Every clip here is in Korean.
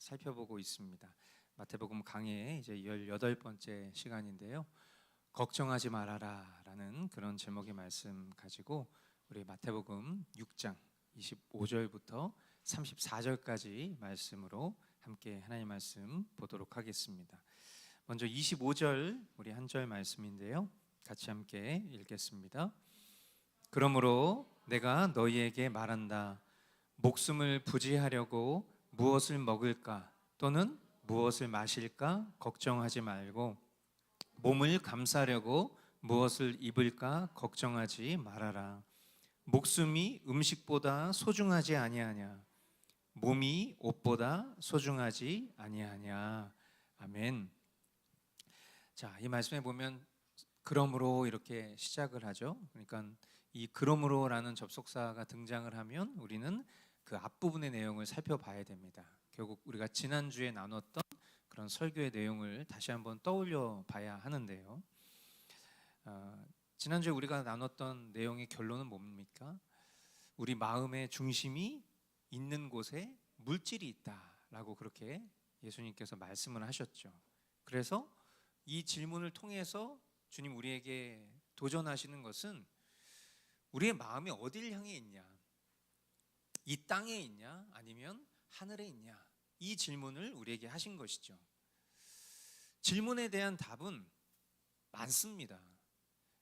살펴보고 있습니다. 마태복음 강의 이제 18번째 시간인데요. 걱정하지 말아라 라는 그런 제목의 말씀 가지고 우리 마태복음 6장 25절부터 34절까지 말씀으로 함께 하나님 말씀 보도록 하겠습니다. 먼저 25절 우리 한 절 말씀인데요. 같이 함께 읽겠습니다. 그러므로 내가 너희에게 말한다. 목숨을 부지하려고 무엇을 먹을까 또는 무엇을 마실까 걱정하지 말고 몸을 감싸려고 무엇을 입을까 걱정하지 말아라. 목숨이 음식보다 소중하지 아니하냐 몸이 옷보다 소중하지 아니하냐. 아멘. 자, 이 말씀에 보면 그러므로 이렇게 시작을 하죠. 그러니까 이 그러므로라는 접속사가 등장을 하면 우리는 그 앞부분의 내용을 살펴봐야 됩니다. 결국 우리가 지난주에 나눴던 그런 설교의 내용을 다시 한번 떠올려 봐야 하는데요. 지난주에 우리가 나눴던 내용의 결론은 뭡니까? 우리 마음의 중심이 있는 곳에 물질이 있다라고 그렇게 예수님께서 말씀을 하셨죠. 그래서 이 질문을 통해서 주님 우리에게 도전하시는 것은 우리의 마음이 어디를 향해 있냐, 이 땅에 있냐 아니면 하늘에 있냐, 이 질문을 우리에게 하신 것이죠. 질문에 대한 답은 많습니다.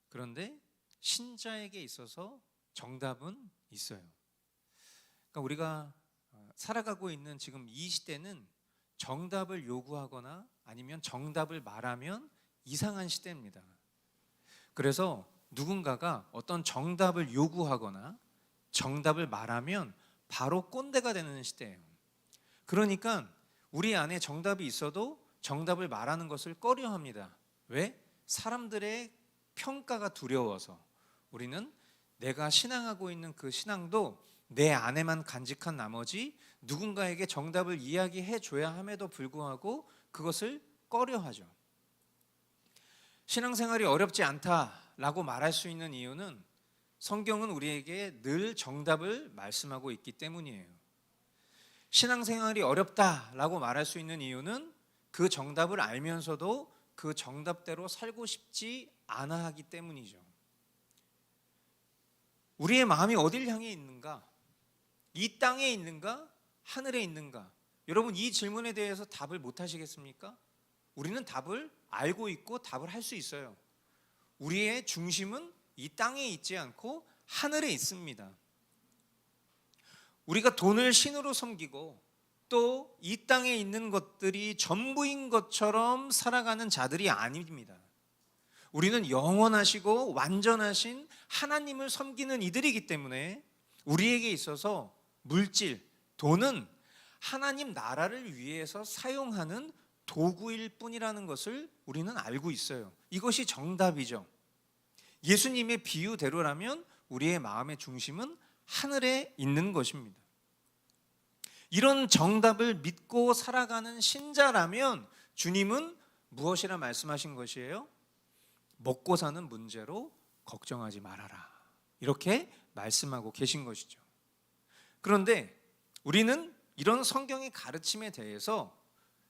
그런데 신자에게 있어서 정답은 있어요. 그러니까 우리가 살아가고 있는 지금 이 시대는 정답을 요구하거나 아니면 정답을 말하면 이상한 시대입니다. 그래서 누군가가 어떤 정답을 요구하거나 정답을 말하면 바로 꼰대가 되는 시대예요. 그러니까 우리 안에 정답이 있어도 정답을 말하는 것을 꺼려합니다. 왜? 사람들의 평가가 두려워서. 우리는 내가 신앙하고 있는 그 신앙도 내 안에만 간직한 나머지 누군가에게 정답을 이야기해 줘야 함에도 불구하고 그것을 꺼려하죠. 신앙생활이 어렵지 않다라고 말할 수 있는 이유는 성경은 우리에게 늘 정답을 말씀하고 있기 때문이에요. 신앙생활이 어렵다라고 말할 수 있는 이유는 그 정답을 알면서도 그 정답대로 살고 싶지 않아 하기 때문이죠. 우리의 마음이 어딜 향해 있는가? 이 땅에 있는가? 하늘에 있는가? 여러분, 이 질문에 대해서 답을 못 하시겠습니까? 우리는 답을 알고 있고 답을 할 수 있어요. 우리의 중심은 이 땅에 있지 않고 하늘에 있습니다. 우리가 돈을 신으로 섬기고 또 이 땅에 있는 것들이 전부인 것처럼 살아가는 자들이 아닙니다. 우리는 영원하시고 완전하신 하나님을 섬기는 이들이기 때문에 우리에게 있어서 물질, 돈은 하나님 나라를 위해서 사용하는 도구일 뿐이라는 것을 우리는 알고 있어요. 이것이 정답이죠. 예수님의 비유대로라면 우리의 마음의 중심은 하늘에 있는 것입니다. 이런 정답을 믿고 살아가는 신자라면 주님은 무엇이라 말씀하신 것이에요? 먹고 사는 문제로 걱정하지 말아라. 이렇게 말씀하고 계신 것이죠. 그런데 우리는 이런 성경의 가르침에 대해서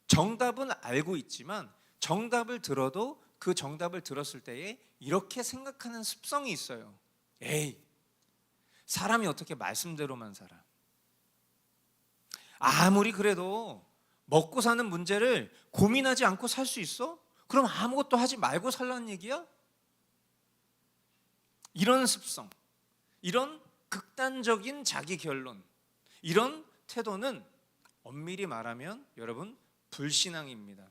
정답은 알고 있지만 정답을 들어도 그 정답을 들었을 때에 이렇게 생각하는 습성이 있어요. 에이, 사람이 어떻게 말씀대로만 살아? 아무리 그래도 먹고 사는 문제를 고민하지 않고 살 수 있어? 그럼 아무것도 하지 말고 살라는 얘기야? 이런 습성, 이런 극단적인 자기 결론, 이런 태도는 엄밀히 말하면 여러분 불신앙입니다.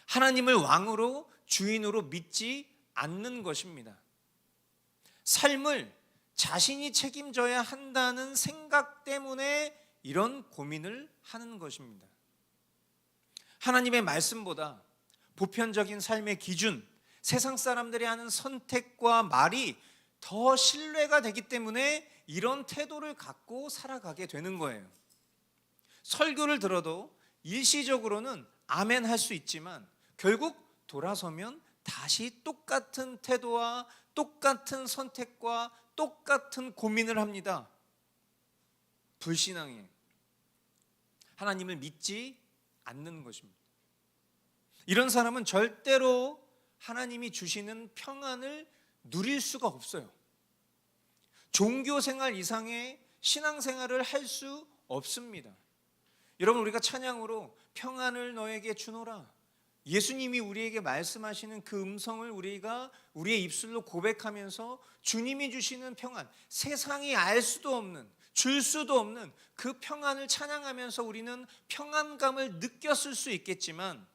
하나님을 왕으로 주인으로 믿지 않는 것입니다. 삶을 자신이 책임져야 한다는 생각 때문에 이런 고민을 하는 것입니다. 하나님의 말씀보다 보편적인 삶의 기준, 세상 사람들이 하는 선택과 말이 더 신뢰가 되기 때문에 이런 태도를 갖고 살아가게 되는 거예요. 설교를 들어도 일시적으로는 아멘 할 수 있지만 결국 돌아서면 다시 똑같은 태도와 똑같은 선택과 똑같은 고민을 합니다. 불신앙이에요. 하나님을 믿지 않는 것입니다. 이런 사람은 절대로 하나님이 주시는 평안을 누릴 수가 없어요. 종교 생활 이상의 신앙 생활을 할 수 없습니다. 여러분, 우리가 찬양으로 평안을 너에게 주노라, 예수님이 우리에게 말씀하시는 그 음성을 우리가 우리의 입술로 고백하면서 주님이 주시는 평안, 세상이 알 수도 없는, 줄 수도 없는 그 평안을 찬양하면서 우리는 평안감을 느꼈을 수 있겠지만,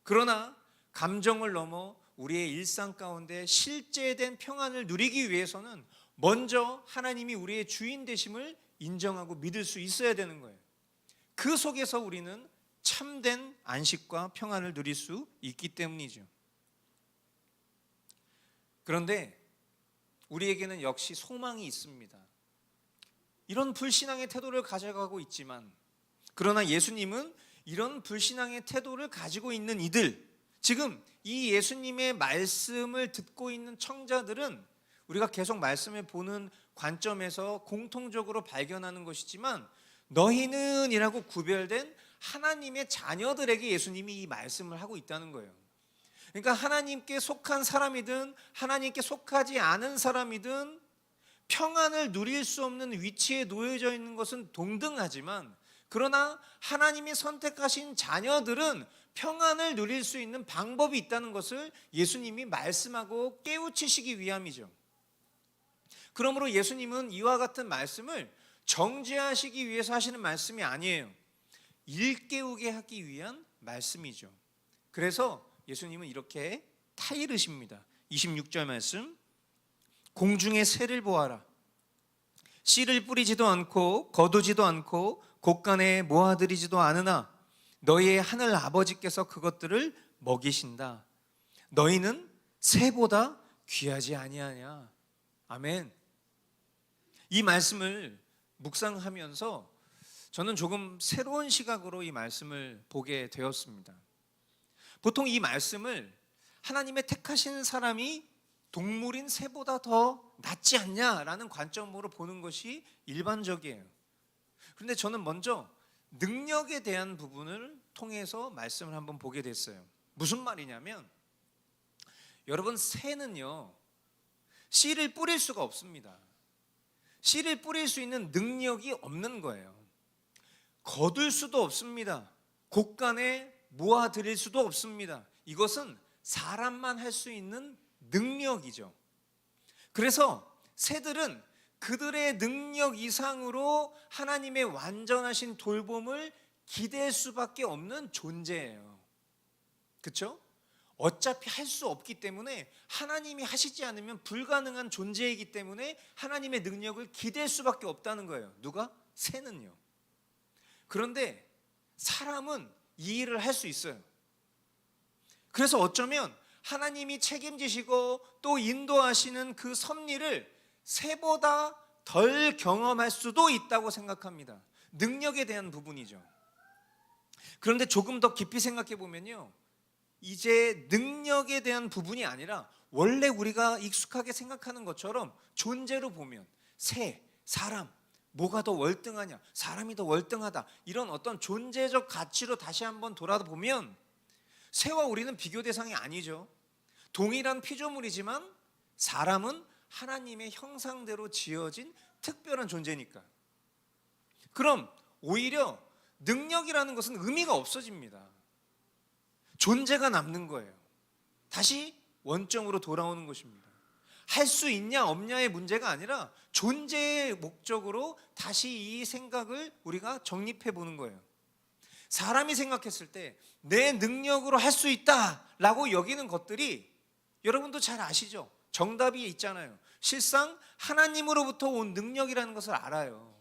그러나 감정을 넘어 우리의 일상 가운데 실제된 평안을 누리기 위해서는 먼저 하나님이 우리의 주인 되심을 인정하고 믿을 수 있어야 되는 거예요. 그 속에서 우리는 참된 안식과 평안을 누릴 수 있기 때문이죠. 그런데 우리에게는 역시 소망이 있습니다. 이런 불신앙의 태도를 가져가고 있지만, 그러나 예수님은 이런 불신앙의 태도를 가지고 있는 이들, 지금 이 예수님의 말씀을 듣고 있는 청자들은 우리가 계속 말씀을 보는 관점에서 공통적으로 발견하는 것이지만, 너희는 이라고 구별된 하나님의 자녀들에게 예수님이 이 말씀을 하고 있다는 거예요. 그러니까 하나님께 속한 사람이든 하나님께 속하지 않은 사람이든 평안을 누릴 수 없는 위치에 놓여져 있는 것은 동등하지만, 그러나 하나님이 선택하신 자녀들은 평안을 누릴 수 있는 방법이 있다는 것을 예수님이 말씀하고 깨우치시기 위함이죠. 그러므로 예수님은 이와 같은 말씀을 정죄하시기 위해서 하시는 말씀이 아니에요. 일깨우게 하기 위한 말씀이죠. 그래서 예수님은 이렇게 타이르십니다. 26절 말씀, 공중의 새를 보아라. 씨를 뿌리지도 않고 거두지도 않고 곳간에 모아들이지도 않으나 너희의 하늘 아버지께서 그것들을 먹이신다. 너희는 새보다 귀하지 아니하냐. 아멘. 이 말씀을 묵상하면서 저는 조금 새로운 시각으로 이 말씀을 보게 되었습니다. 보통 이 말씀을 하나님의 택하신 사람이 동물인 새보다 더 낫지 않냐라는 관점으로 보는 것이 일반적이에요. 그런데 저는 먼저 능력에 대한 부분을 통해서 말씀을 한번 보게 됐어요. 무슨 말이냐면, 여러분, 새는요 씨를 뿌릴 수가 없습니다. 씨를 뿌릴 수 있는 능력이 없는 거예요. 거둘 수도 없습니다. 곳간에 모아들일 수도 없습니다. 이것은 사람만 할 수 있는 능력이죠. 그래서 새들은 그들의 능력 이상으로 하나님의 완전하신 돌봄을 기대할 수밖에 없는 존재예요. 그렇죠? 어차피 할 수 없기 때문에, 하나님이 하시지 않으면 불가능한 존재이기 때문에 하나님의 능력을 기대할 수밖에 없다는 거예요. 누가? 새는요. 그런데 사람은 이 일을 할 수 있어요. 그래서 어쩌면 하나님이 책임지시고 또 인도하시는 그 섭리를 새보다 덜 경험할 수도 있다고 생각합니다. 능력에 대한 부분이죠. 그런데 조금 더 깊이 생각해 보면요, 이제 능력에 대한 부분이 아니라 원래 우리가 익숙하게 생각하는 것처럼 존재로 보면 새, 사람, 뭐가 더 월등하냐, 사람이 더 월등하다, 이런 어떤 존재적 가치로 다시 한번 돌아보면 새와 우리는 비교 대상이 아니죠. 동일한 피조물이지만 사람은 하나님의 형상대로 지어진 특별한 존재니까. 그럼 오히려 능력이라는 것은 의미가 없어집니다. 존재가 남는 거예요. 다시 원점으로 돌아오는 것입니다. 할 수 있냐 없냐의 문제가 아니라 존재의 목적으로 다시 이 생각을 우리가 정립해 보는 거예요. 사람이 생각했을 때 내 능력으로 할 수 있다라고 여기는 것들이, 여러분도 잘 아시죠? 정답이 있잖아요. 실상 하나님으로부터 온 능력이라는 것을 알아요.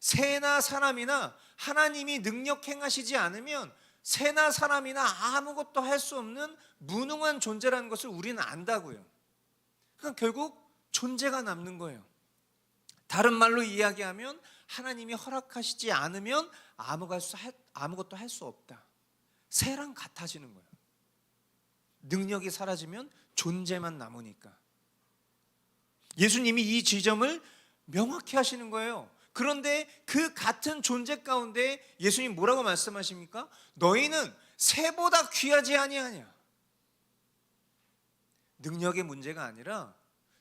새나 사람이나 하나님이 능력 행하시지 않으면 새나 사람이나 아무것도 할 수 없는 무능한 존재라는 것을 우리는 안다고요. 그러니까 결국 존재가 남는 거예요. 다른 말로 이야기하면 하나님이 허락하시지 않으면 아무것도 할 수 없다. 새랑 같아지는 거예요. 능력이 사라지면 존재만 남으니까. 예수님이 이 지점을 명확히 하시는 거예요. 그런데 그 같은 존재 가운데 예수님 뭐라고 말씀하십니까? 너희는 새보다 귀하지 아니하냐. 능력의 문제가 아니라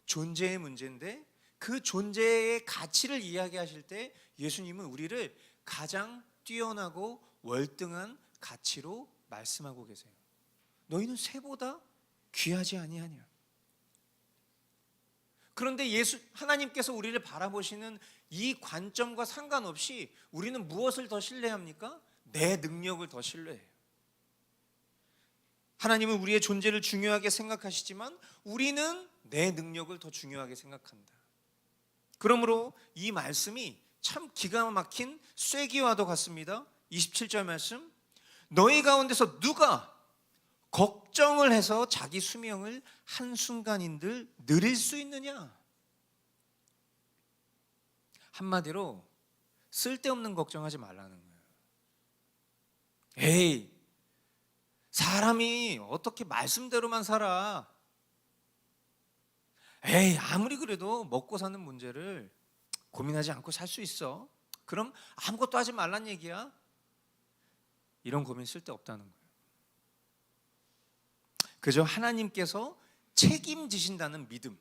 존재의 문제인데, 그 존재의 가치를 이야기하실 때 예수님은 우리를 가장 뛰어나고 월등한 가치로 말씀하고 계세요. 너희는 새보다 귀하지 아니하냐. 그런데 하나님께서 우리를 바라보시는 이 관점과 상관없이 우리는 무엇을 더 신뢰합니까? 내 능력을 더 신뢰해요. 하나님은 우리의 존재를 중요하게 생각하시지만 우리는 내 능력을 더 중요하게 생각한다. 그러므로 이 말씀이 참 기가 막힌 쐐기와도 같습니다. 27절 말씀, 너희 가운데서 누가 걱정을 해서 자기 수명을 한순간인들 늘릴 수 있느냐. 한마디로 쓸데없는 걱정하지 말라는 거예요. 에이, 사람이 어떻게 말씀대로만 살아. 에이, 아무리 그래도 먹고 사는 문제를 고민하지 않고 살 수 있어. 그럼 아무것도 하지 말란 얘기야. 이런 고민 쓸데없다는 거예요. 그저 하나님께서 책임지신다는 믿음,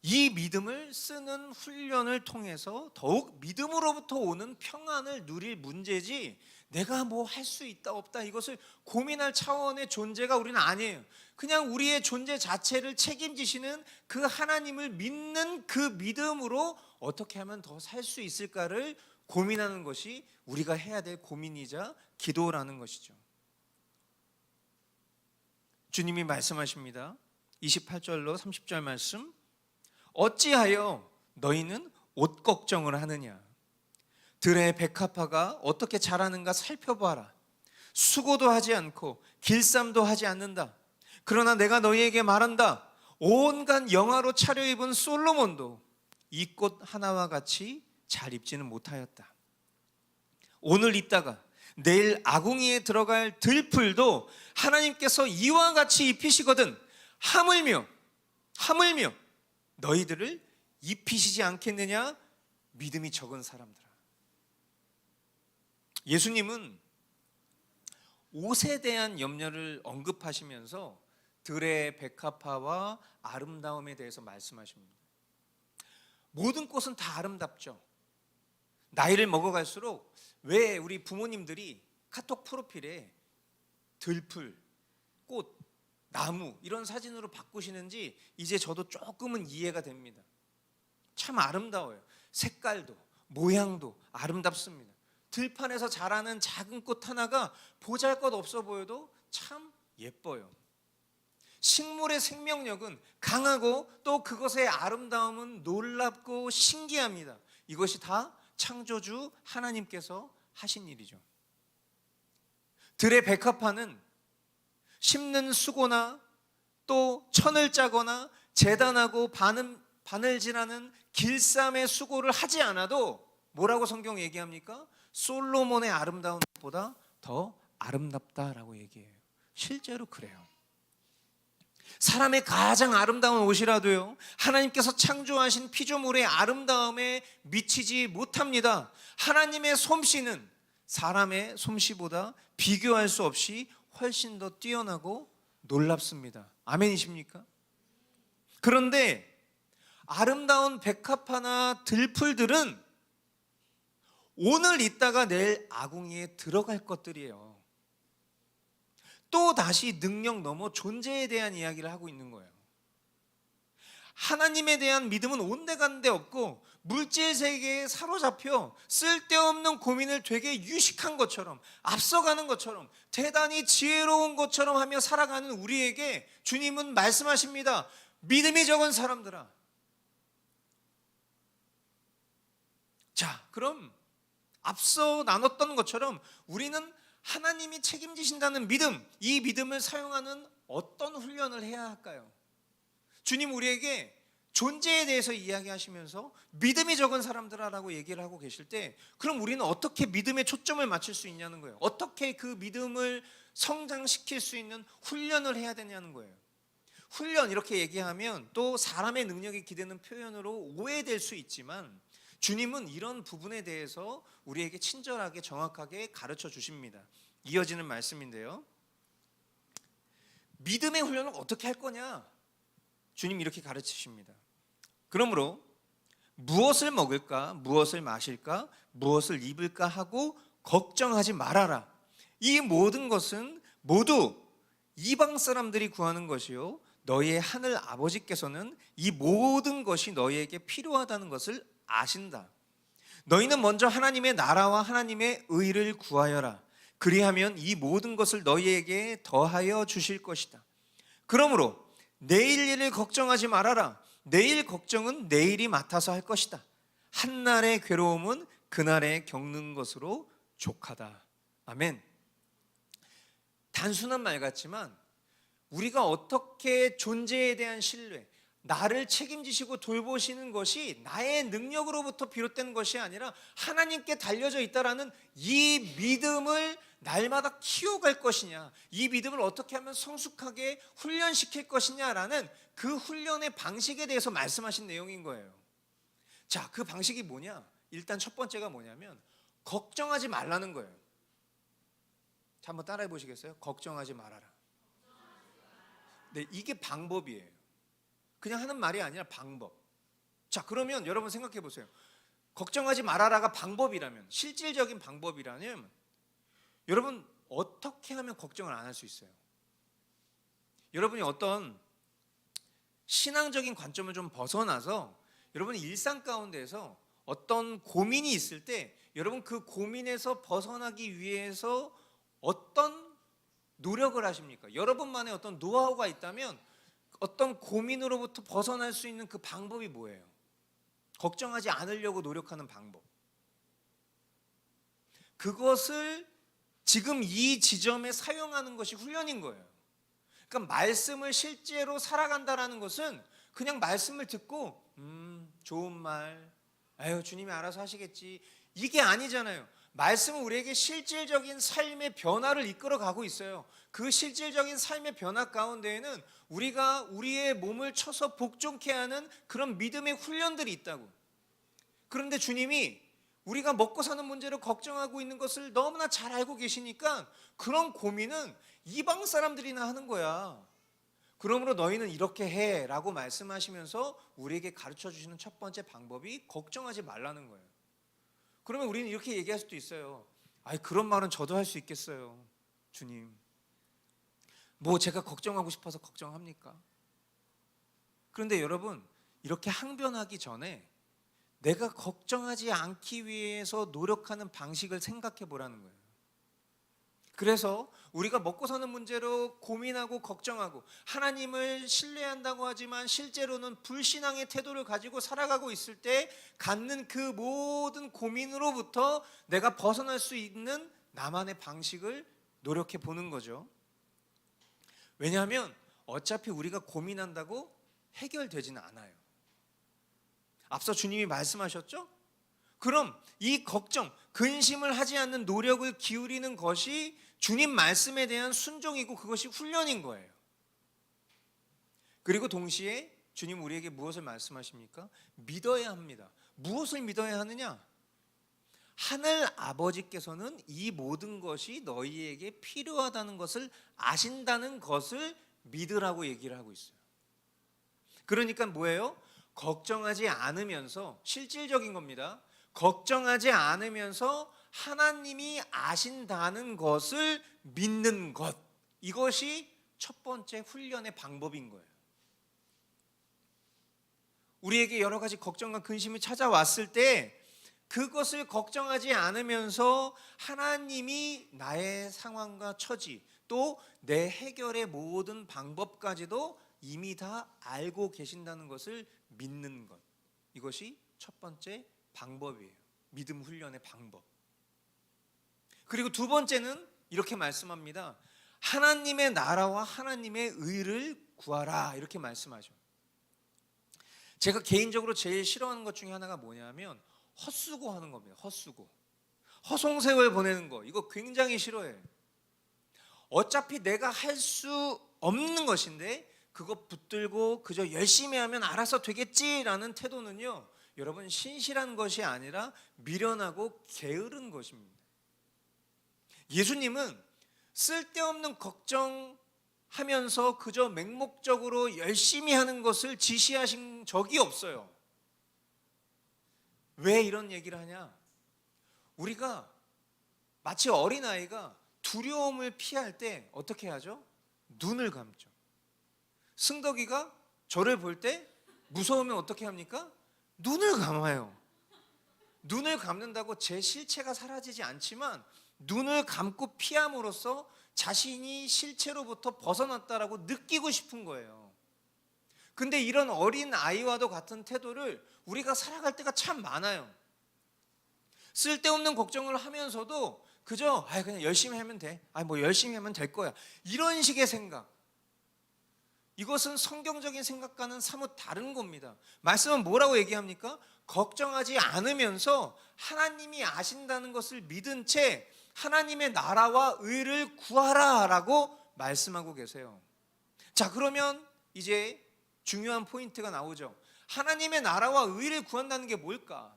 이 믿음을 쓰는 훈련을 통해서 더욱 믿음으로부터 오는 평안을 누릴 문제지, 내가 뭐 할 수 있다 없다 이것을 고민할 차원의 존재가 우리는 아니에요. 그냥 우리의 존재 자체를 책임지시는 그 하나님을 믿는 그 믿음으로 어떻게 하면 더 살 수 있을까를 고민하는 것이 우리가 해야 될 고민이자 기도라는 것이죠. 주님이 말씀하십니다. 28절로 30절 말씀, 어찌하여 너희는 옷 걱정을 하느냐. 들의 백합화가 어떻게 자라는가 살펴보아라. 수고도 하지 않고 길쌈도 하지 않는다. 그러나 내가 너희에게 말한다. 온갖 영화로 차려입은 솔로몬도 이 꽃 하나와 같이 잘 입지는 못하였다. 오늘 있다가 내일 아궁이에 들어갈 들풀도 하나님께서 이와 같이 입히시거든 하물며 너희들을 입히시지 않겠느냐. 믿음이 적은 사람들아. 예수님은 옷에 대한 염려를 언급하시면서 들의 백합화와 아름다움에 대해서 말씀하십니다. 모든 꽃은 다 아름답죠. 나이를 먹어갈수록 왜 우리 부모님들이 카톡 프로필에 들풀, 꽃, 나무 이런 사진으로 바꾸시는지 이제 저도 조금은 이해가 됩니다. 참 아름다워요. 색깔도 모양도 아름답습니다. 들판에서 자라는 작은 꽃 하나가 보잘것없어 보여도 참 예뻐요. 식물의 생명력은 강하고 또 그것의 아름다움은 놀랍고 신기합니다. 이것이 다 창조주 하나님께서 하신 일이죠. 들의 백합화는 심는 수고나 또 천을 짜거나 재단하고 바늘질하는 길쌈의 수고를 하지 않아도 뭐라고 성경 얘기합니까? 솔로몬의 아름다운 것보다 더 아름답다라고 얘기해요. 실제로 그래요. 사람의 가장 아름다운 옷이라도요, 하나님께서 창조하신 피조물의 아름다움에 미치지 못합니다. 하나님의 솜씨는 사람의 솜씨보다 비교할 수 없이 훨씬 더 뛰어나고 놀랍습니다. 아멘이십니까? 그런데 아름다운 백합화나 들풀들은 오늘 있다가 내일 아궁이에 들어갈 것들이에요. 또 다시 능력 넘어 존재에 대한 이야기를 하고 있는 거예요. 하나님에 대한 믿음은 온데간데 없고 물질 세계에 사로잡혀 쓸데없는 고민을 되게 유식한 것처럼, 앞서가는 것처럼, 대단히 지혜로운 것처럼 하며 살아가는 우리에게 주님은 말씀하십니다. 믿음이 적은 사람들아. 자, 그럼 앞서 나눴던 것처럼 우리는 하나님이 책임지신다는 믿음, 이 믿음을 사용하는 어떤 훈련을 해야 할까요? 주님 우리에게 존재에 대해서 이야기하시면서 믿음이 적은 사람들아라고 얘기를 하고 계실 때, 그럼 우리는 어떻게 믿음에 초점을 맞출 수 있냐는 거예요. 어떻게 그 믿음을 성장시킬 수 있는 훈련을 해야 되냐는 거예요. 훈련 이렇게 얘기하면 또 사람의 능력이 기대는 표현으로 오해될 수 있지만, 주님은 이런 부분에 대해서 우리에게 친절하게 정확하게 가르쳐 주십니다. 이어지는 말씀인데요. 믿음의 훈련을 어떻게 할 거냐? 주님 이렇게 가르치십니다. 그러므로 무엇을 먹을까, 무엇을 마실까, 무엇을 입을까 하고 걱정하지 말아라. 이 모든 것은 모두 이방 사람들이 구하는 것이요, 너희의 하늘 아버지께서는 이 모든 것이 너희에게 필요하다는 것을 아신다. 너희는 먼저 하나님의 나라와 하나님의 의를 구하여라. 그리하면 이 모든 것을 너희에게 더하여 주실 것이다. 그러므로 내일 일을 걱정하지 말아라. 내일 걱정은 내일이 맡아서 할 것이다. 한날의 괴로움은 그날에 겪는 것으로 족하다. 아멘. 단순한 말 같지만 우리가 어떻게 존재에 대한 신뢰, 나를 책임지시고 돌보시는 것이 나의 능력으로부터 비롯된 것이 아니라 하나님께 달려져 있다라는 이 믿음을 날마다 키워갈 것이냐, 이 믿음을 어떻게 하면 성숙하게 훈련시킬 것이냐라는 그 훈련의 방식에 대해서 말씀하신 내용인 거예요. 자, 그 방식이 뭐냐? 일단 첫 번째가 뭐냐면 걱정하지 말라는 거예요. 자, 한번 따라해 보시겠어요? 걱정하지 말아라. 네, 이게 방법이에요. 그냥 하는 말이 아니라 방법. 자, 그러면 여러분 생각해 보세요. 걱정하지 말아라가 방법이라면, 실질적인 방법이라면 여러분 어떻게 하면 걱정을 안 할 수 있어요? 여러분이 어떤 신앙적인 관점을 좀 벗어나서 여러분이 일상 가운데에서 어떤 고민이 있을 때 여러분 그 고민에서 벗어나기 위해서 어떤 노력을 하십니까? 여러분만의 어떤 노하우가 있다면 어떤 고민으로부터 벗어날 수 있는 그 방법이 뭐예요? 걱정하지 않으려고 노력하는 방법. 그것을 지금 이 지점에 사용하는 것이 훈련인 거예요. 그러니까 말씀을 실제로 살아간다라는 것은 그냥 말씀을 듣고 좋은 말, 아유 주님이 알아서 하시겠지, 이게 아니잖아요. 말씀은 우리에게 실질적인 삶의 변화를 이끌어 가고 있어요. 그 실질적인 삶의 변화 가운데에는 우리가 우리의 몸을 쳐서 복종케 하는 그런 믿음의 훈련들이 있다고. 그런데 주님이 우리가 먹고 사는 문제를 걱정하고 있는 것을 너무나 잘 알고 계시니까 그런 고민은 이방 사람들이나 하는 거야. 그러므로 너희는 이렇게 해 라고 말씀하시면서 우리에게 가르쳐 주시는 첫 번째 방법이 걱정하지 말라는 거예요. 그러면 우리는 이렇게 얘기할 수도 있어요. 아이, 그런 말은 저도 할 수 있겠어요. 주님, 뭐 제가 걱정하고 싶어서 걱정합니까? 그런데 여러분, 이렇게 항변하기 전에 내가 걱정하지 않기 위해서 노력하는 방식을 생각해 보라는 거예요. 그래서 우리가 먹고 사는 문제로 고민하고 걱정하고 하나님을 신뢰한다고 하지만 실제로는 불신앙의 태도를 가지고 살아가고 있을 때 갖는 그 모든 고민으로부터 내가 벗어날 수 있는 나만의 방식을 노력해 보는 거죠. 왜냐하면 어차피 우리가 고민한다고 해결되지는 않아요. 앞서 주님이 말씀하셨죠? 그럼 이 걱정, 근심을 하지 않는 노력을 기울이는 것이 주님 말씀에 대한 순종이고 그것이 훈련인 거예요. 그리고 동시에 주님 우리에게 무엇을 말씀하십니까? 믿어야 합니다. 무엇을 믿어야 하느냐? 하늘 아버지께서는 이 모든 것이 너희에게 필요하다는 것을 아신다는 것을 믿으라고 얘기를 하고 있어요. 그러니까 뭐예요? 걱정하지 않으면서, 실질적인 겁니다. 걱정하지 않으면서 하나님이 아신다는 것을 믿는 것, 이것이 첫 번째 훈련의 방법인 거예요. 우리에게 여러 가지 걱정과 근심이 찾아왔을 때 그것을 걱정하지 않으면서 하나님이 나의 상황과 처지, 또 내 해결의 모든 방법까지도 이미 다 알고 계신다는 것을 믿는 것, 이것이 첫 번째 방법이에요. 믿음 훈련의 방법. 그리고 두 번째는 이렇게 말씀합니다. 하나님의 나라와 하나님의 의를 구하라, 이렇게 말씀하죠. 제가 개인적으로 제일 싫어하는 것 중에 하나가 뭐냐면 헛수고 하는 겁니다. 헛수고, 허송세월 보내는 거, 이거 굉장히 싫어해요. 어차피 내가 할 수 없는 것인데 그거 붙들고 그저 열심히 하면 알아서 되겠지라는 태도는요, 여러분, 신실한 것이 아니라 미련하고 게으른 것입니다. 예수님은 쓸데없는 걱정하면서 그저 맹목적으로 열심히 하는 것을 지시하신 적이 없어요. 왜 이런 얘기를 하냐? 우리가 마치 어린아이가 두려움을 피할 때 어떻게 하죠? 눈을 감죠. 승덕이가 저를 볼 때 무서우면 어떻게 합니까? 눈을 감아요. 눈을 감는다고 제 실체가 사라지지 않지만 눈을 감고 피함으로써 자신이 실체로부터 벗어났다라고 느끼고 싶은 거예요. 근데 이런 어린 아이와도 같은 태도를 우리가 살아갈 때가 참 많아요. 쓸데없는 걱정을 하면서도 그저 그냥 열심히 하면 돼. 뭐 열심히 하면 될 거야. 이런 식의 생각. 이것은 성경적인 생각과는 사뭇 다른 겁니다. 말씀은 뭐라고 얘기합니까? 걱정하지 않으면서 하나님이 아신다는 것을 믿은 채 하나님의 나라와 의를 구하라라고 말씀하고 계세요. 자, 그러면 이제 중요한 포인트가 나오죠. 하나님의 나라와 의를 구한다는 게 뭘까?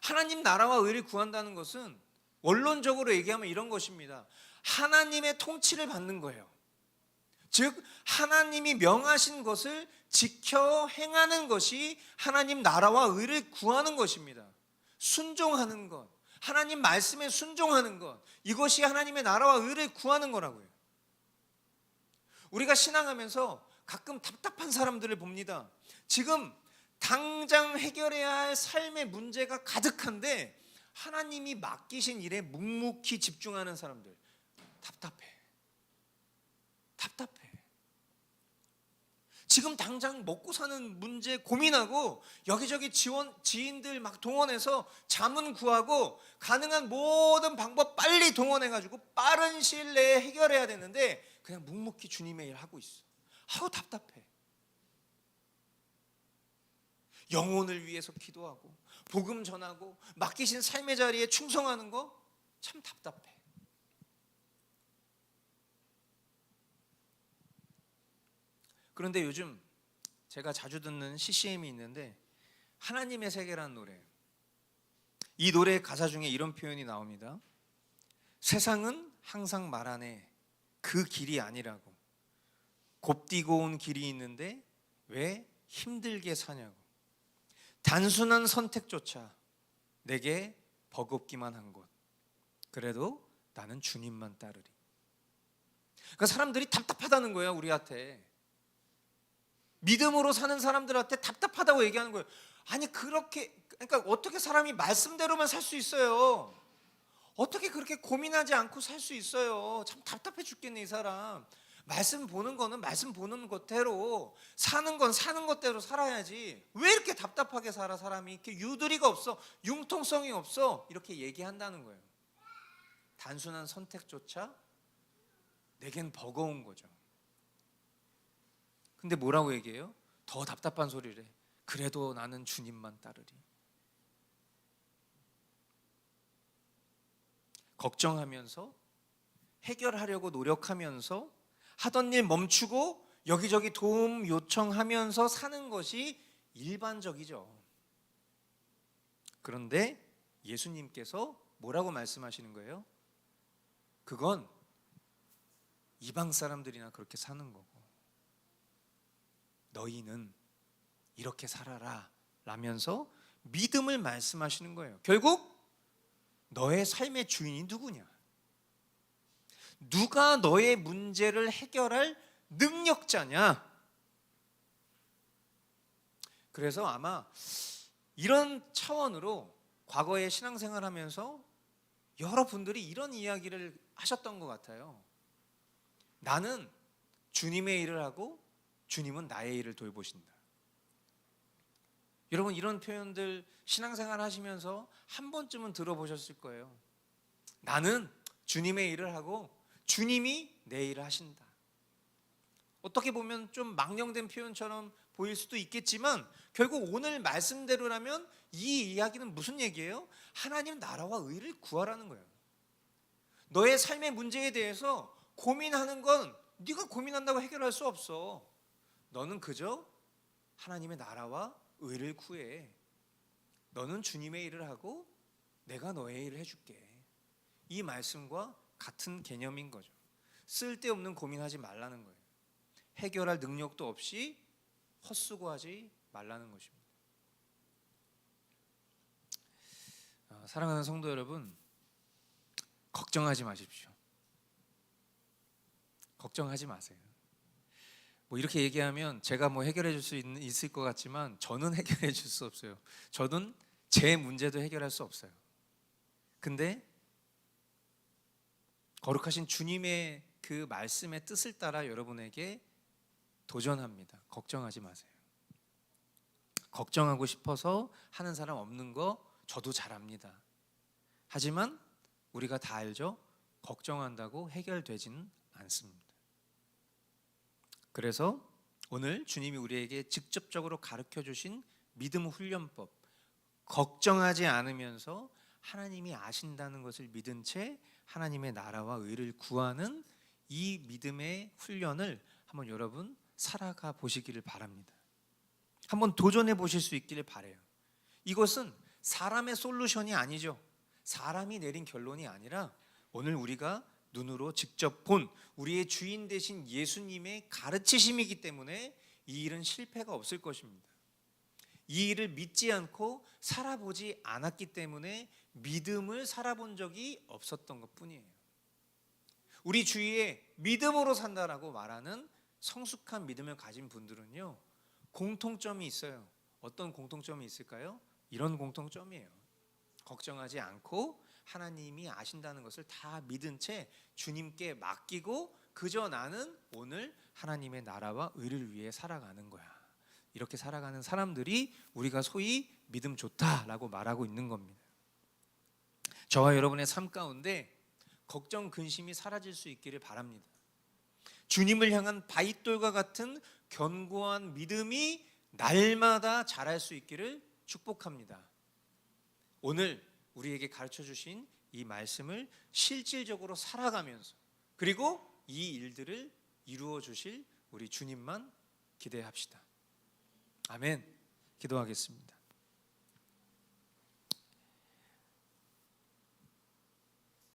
하나님 나라와 의를 구한다는 것은 원론적으로 얘기하면 이런 것입니다. 하나님의 통치를 받는 거예요. 즉 하나님이 명하신 것을 지켜 행하는 것이 하나님 나라와 의를 구하는 것입니다. 순종하는 것, 하나님 말씀에 순종하는 것, 이것이 하나님의 나라와 의를 구하는 거라고요. 우리가 신앙하면서 가끔 답답한 사람들을 봅니다. 지금 당장 해결해야 할 삶의 문제가 가득한데 하나님이 맡기신 일에 묵묵히 집중하는 사람들, 답답해. 지금 당장 먹고 사는 문제 고민하고 여기저기 지인들 막 동원해서 자문 구하고 가능한 모든 방법 빨리 동원해가지고 빠른 시일 내에 해결해야 되는데 그냥 묵묵히 주님의 일 하고 있어. 답답해. 영혼을 위해서 기도하고 복음 전하고 맡기신 삶의 자리에 충성하는 거 참 답답해. 그런데 요즘 제가 자주 듣는 CCM이 있는데 하나님의 세계라는 노래. 이 노래의 가사 중에 이런 표현이 나옵니다. 세상은 항상 말하네. 그 길이 아니라고. 곱디고 온 길이 있는데 왜 힘들게 사냐고. 단순한 선택조차 내게 버겁기만 한 것. 그래도 나는 주님만 따르리. 그러니까 사람들이 답답하다는 거예요, 우리한테. 믿음으로 사는 사람들한테 답답하다고 얘기하는 거예요. 아니 그러니까 어떻게 사람이 말씀대로만 살 수 있어요? 어떻게 그렇게 고민하지 않고 살 수 있어요? 참 답답해 죽겠네, 이 사람. 말씀 보는 거는 말씀 보는 것대로, 사는 건 사는 것대로 살아야지. 왜 이렇게 답답하게 살아, 사람이? 이렇게 유두리가 없어, 융통성이 없어. 이렇게 얘기한다는 거예요. 단순한 선택조차 내겐 버거운 거죠. 근데 뭐라고 얘기해요? 더 답답한 소리를 해. 그래도 나는 주님만 따르리. 걱정하면서 해결하려고 노력하면서 하던 일 멈추고 여기저기 도움 요청하면서 사는 것이 일반적이죠. 그런데 예수님께서 뭐라고 말씀하시는 거예요? 그건 이방 사람들이나 그렇게 사는 거고 너희는 이렇게 살아라 라면서 믿음을 말씀하시는 거예요. 결국 너의 삶의 주인이 누구냐? 누가 너의 문제를 해결할 능력자냐? 그래서 아마 이런 차원으로 과거에 신앙생활 하면서 여러분들이 이런 이야기를 하셨던 것 같아요. 나는 주님의 일을 하고 주님은 나의 일을 돌보신다. 여러분 이런 표현들 신앙생활 하시면서 한 번쯤은 들어보셨을 거예요. 나는 주님의 일을 하고 주님이 내 일을 하신다. 어떻게 보면 좀 망령된 표현처럼 보일 수도 있겠지만 결국 오늘 말씀대로라면 이 이야기는 무슨 얘기예요? 하나님 나라와 의를 구하라는 거예요. 너의 삶의 문제에 대해서 고민하는 건 네가 고민한다고 해결할 수 없어. 너는 그저 하나님의 나라와 의를 구해. 너는 주님의 일을 하고 내가 너의 일을 해줄게. 이 말씀과 같은 개념인 거죠. 쓸데없는 고민하지 말라는 거예요. 해결할 능력도 없이 헛수고하지 말라는 것입니다. 사랑하는 성도 여러분, 걱정하지 마십시오. 걱정하지 마세요. 뭐 이렇게 얘기하면 제가 뭐 해결해 줄 수 있을 것 같지만 저는 해결해 줄 수 없어요. 저는 제 문제도 해결할 수 없어요. 근데 거룩하신 주님의 그 말씀의 뜻을 따라 여러분에게 도전합니다. 걱정하지 마세요. 걱정하고 싶어서 하는 사람 없는 거 저도 잘 압니다. 하지만 우리가 다 알죠? 걱정한다고 해결되지는 않습니다. 그래서 오늘 주님이 우리에게 직접적으로 가르쳐 주신 믿음 훈련법, 걱정하지 않으면서 하나님이 아신다는 것을 믿은 채 하나님의 나라와 의를 구하는 이 믿음의 훈련을 한번 여러분 살아가 보시기를 바랍니다. 한번 도전해 보실 수 있기를 바라요. 이것은 사람의 솔루션이 아니죠. 사람이 내린 결론이 아니라 오늘 우리가 눈으로 직접 본 우리의 주인 되신 예수님의 가르치심이기 때문에 이 일은 실패가 없을 것입니다. 이 일을 믿지 않고 살아보지 않았기 때문에 믿음을 살아본 적이 없었던 것뿐이에요. 우리 주위에 믿음으로 산다라고 말하는 성숙한 믿음을 가진 분들은요, 공통점이 있어요. 어떤 공통점이 있을까요? 이런 공통점이에요. 걱정하지 않고 하나님이 아신다는 것을 다 믿은 채 주님께 맡기고 그저 나는 오늘 하나님의 나라와 의를 위해 살아가는 거야. 이렇게 살아가는 사람들이 우리가 소위 믿음 좋다라고 말하고 있는 겁니다. 저와 여러분의 삶 가운데 걱정, 근심이 사라질 수 있기를 바랍니다. 주님을 향한 바윗돌과 같은 견고한 믿음이 날마다 자랄 수 있기를 축복합니다. 오늘 우리에게 가르쳐 주신 이 말씀을 실질적으로 살아가면서 그리고 이 일들을 이루어 주실 우리 주님만 기대합시다. 아멘. 기도하겠습니다.